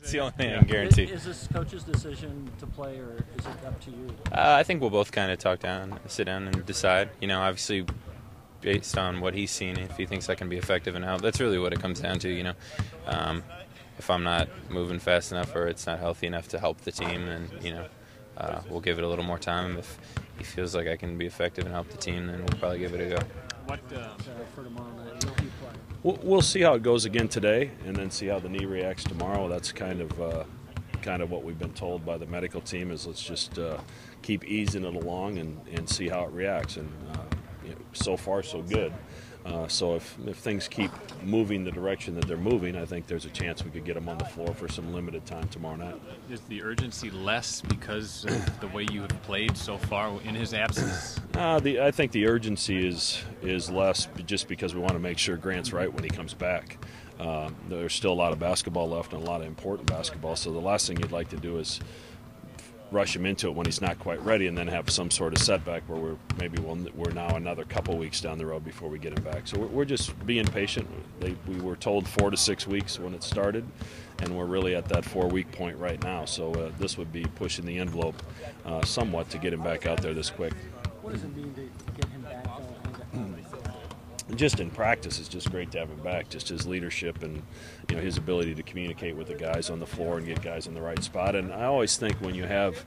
It's the only thing I can guarantee. Is this coach's decision to play, or is it up to you? I think we'll both kind of sit down and decide. Obviously, based on what he's seen, if he thinks I can be effective and help, that's really what it comes down to. If I'm not moving fast enough or it's not healthy enough to help the team, then we'll give it a little more time. If he feels like I can be effective and help the team, then we'll probably give it a go. What for tomorrow night? Will he play? We'll see how it goes again today, and then see how the knee reacts tomorrow. That's kind of what we've been told by the medical team is let's just keep easing it along and see how it reacts. And so far so good. So if things keep moving the direction that they're moving, I think there's a chance we could get them on the floor for some limited time tomorrow night. Is the urgency less because of the way you have played so far in his absence? I think the urgency is less just because we want to make sure Grant's right when he comes back. There's still a lot of basketball left and a lot of important basketball, so the last thing you'd like to do is rush him into it when he's not quite ready and then have some sort of setback where we're now another couple weeks down the road before we get him back. So we're just being patient. We were told 4 to 6 weeks when it started, and we're really at that 4-week point right now. So this would be pushing the envelope somewhat to get him back out there this quick. What does it mean to get him back? Just in practice, it's just great to have him back. Just his leadership and his ability to communicate with the guys on the floor and get guys in the right spot. And I always think when you have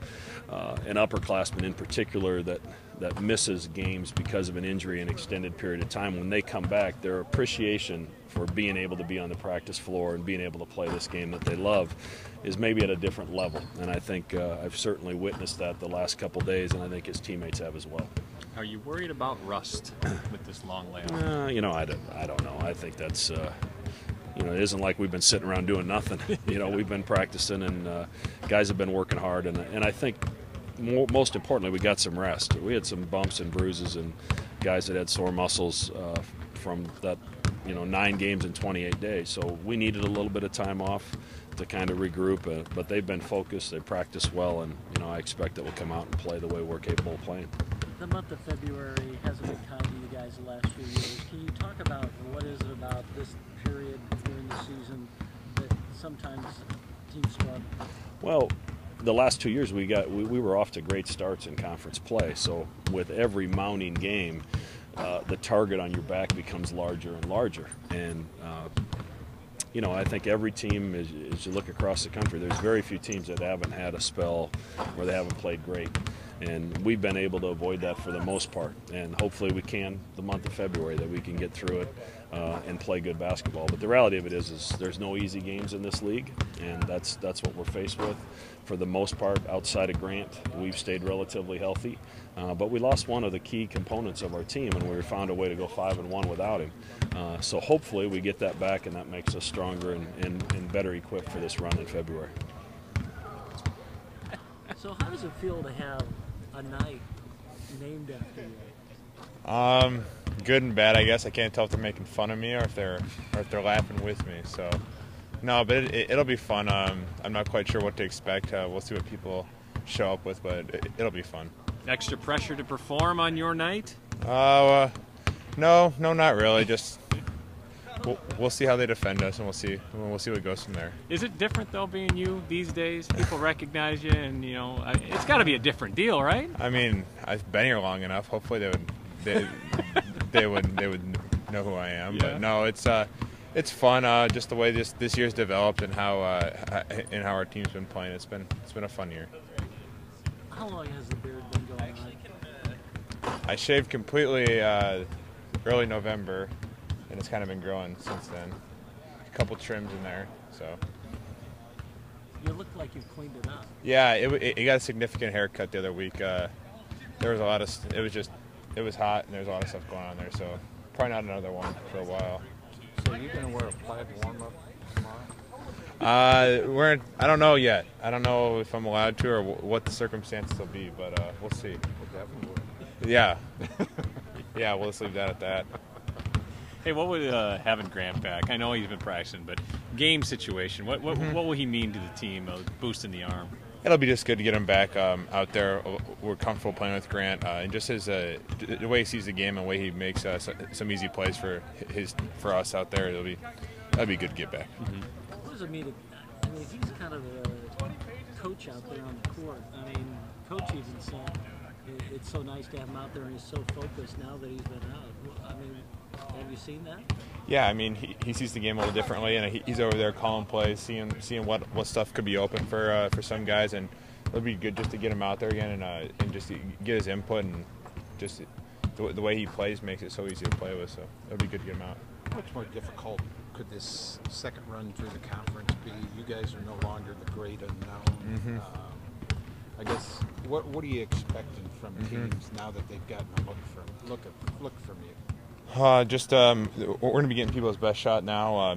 an upperclassman in particular that misses games because of an injury an extended period of time, when they come back, their appreciation for being able to be on the practice floor and being able to play this game that they love is maybe at a different level. And I think I've certainly witnessed that the last couple days, and I think his teammates have as well. Are you worried about rust with this long layoff? I don't know. I think that's it isn't like we've been sitting around doing nothing. We've been practicing, and guys have been working hard, and I think most importantly we got some rest. We had some bumps and bruises and guys that had sore muscles from that 9 games in 28 days. So we needed a little bit of time off to kind of regroup, but they've been focused, they practiced well, and I expect that we'll come out and play the way we're capable of playing. The month of February hasn't been kind to you guys the last few years. Can you talk about what is it about this period during the season that sometimes teams struggle? Well, the last 2 years we were off to great starts in conference play. So with every mounting game, the target on your back becomes larger and larger. And I think every team, as you look across the country, there's very few teams that haven't had a spell where they haven't played great. And we've been able to avoid that for the most part. And hopefully we can, the month of February, that we can get through it and play good basketball. But the reality of it is there's no easy games in this league, and that's what we're faced with. For the most part, outside of Grant, we've stayed relatively healthy. But we lost one of the key components of our team, and we found a way to go 5-1 without him. So hopefully we get that back, and that makes us stronger and better equipped for this run in February. So how does it feel to have a night named after you? Good and bad, I guess. I can't tell if they're making fun of me or if they're laughing with me. So, no, but it'll be fun. I'm not quite sure what to expect. We'll see what people show up with, but it'll be fun. Extra pressure to perform on your night? No, not really. Just we'll see how they defend us, and we'll see what goes from there. Is it different though, being you these days? People recognize you, and it's got to be a different deal, right? I mean, I've been here long enough. Hopefully, they would know who I am. Yeah. But no, it's fun. Just the way this year's developed and how our team's been playing. It's been a fun year. How long has the beard been going on? I shaved completely early November, and it's kind of been growing since then. A couple trims in there, so. You look like you've cleaned it up. Yeah, it got a significant haircut the other week. There was a lot of. It was hot, and there's a lot of stuff going on there. So probably not another one for a while. So are you gonna wear a plaid warm-up tomorrow? I don't know yet. I don't know if I'm allowed to or what the circumstances will be, but we'll see. Yeah. Yeah, we'll just leave that at that. Hey, what would having Grant back? I know he's been practicing, but game situation. What will he mean to the team? Boosting the arm. It'll be just good to get him back out there. We're comfortable playing with Grant, and just the way he sees the game and the way he makes some easy plays for us out there. That'll be good to get back. What does it mean? mean, he's kind of a coach out there on the court. I mean, Coach even said it's so nice to have him out there, and he's so focused now that he's been out. I mean, have you seen that? Yeah, I mean, he sees the game a little differently, and he's over there calling plays, seeing what stuff could be open for some guys, and it'll be good just to get him out there again and just get his input, and just the way he plays makes it so easy to play with. So it'll be good to get him out. How much more difficult could this second run through the conference be? You guys are no longer the great unknown. I guess what are you expecting from teams now that they've gotten a look from you? We're going to be getting people his best shot now.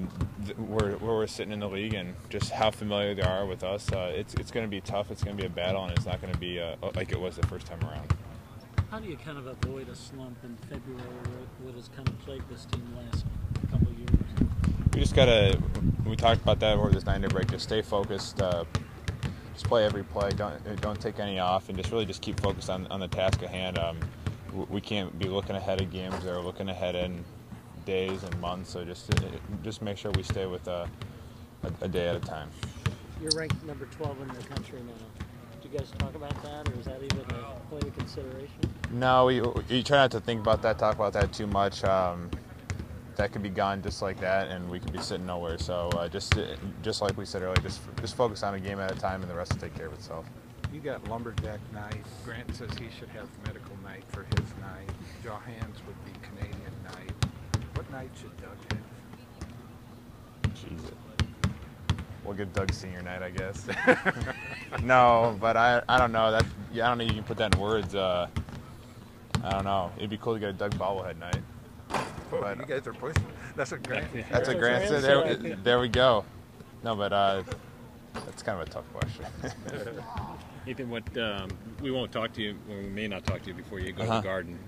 Where we're sitting in the league, and just how familiar they are with us. It's going to be tough. It's going to be a battle, and it's not going to be like it was the first time around. How do you kind of avoid a slump in February, what has kind of plagued this team the last couple of years? We just got to. We talked about that over this 9-day break. Just stay focused. Just play every play. Don't take any off, and just really just keep focused on the task at hand. We can't be looking ahead of games or looking ahead in days and months. So just make sure we stay with a day at a time. You're ranked number 12 in the country now. Did you guys talk about that, or is that even a point of consideration? No, we try not to think about that, talk about that too much. That could be gone just like that, and we could be sitting nowhere. So just like we said earlier, just focus on a game at a time, and the rest will take care of itself. You got lumberjack night. Grant says he should have medical night for his night. Johans would be Canadian night. What night should Doug have? Jesus. We'll give Doug senior night, I guess. No, but I don't know. I don't know. You can put that in words. I don't know. It'd be cool to get a Doug bobblehead night. But you guys are pushing. That's what Grant. That's a Grant said. There we go. No, but that's kind of a tough question. Ethan, we won't talk to you, or we may not talk to you before you go to the Garden.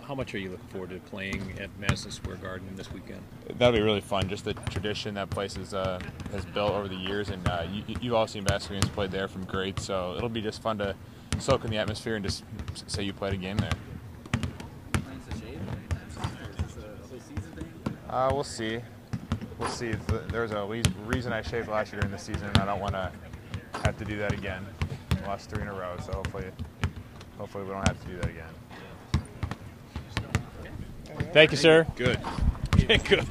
How much are you looking forward to playing at Madison Square Garden this weekend? That'll be really fun. Just the tradition that place has built over the years, and you've all seen basketball games played there from greats. So it'll be just fun to soak in the atmosphere and just say you played a game there. We'll see. We'll see. There's a reason I shaved last year during the season, and I don't want to have to do that again. I lost 3 in a row, so hopefully we don't have to do that again. Thank you, sir. Good. Good.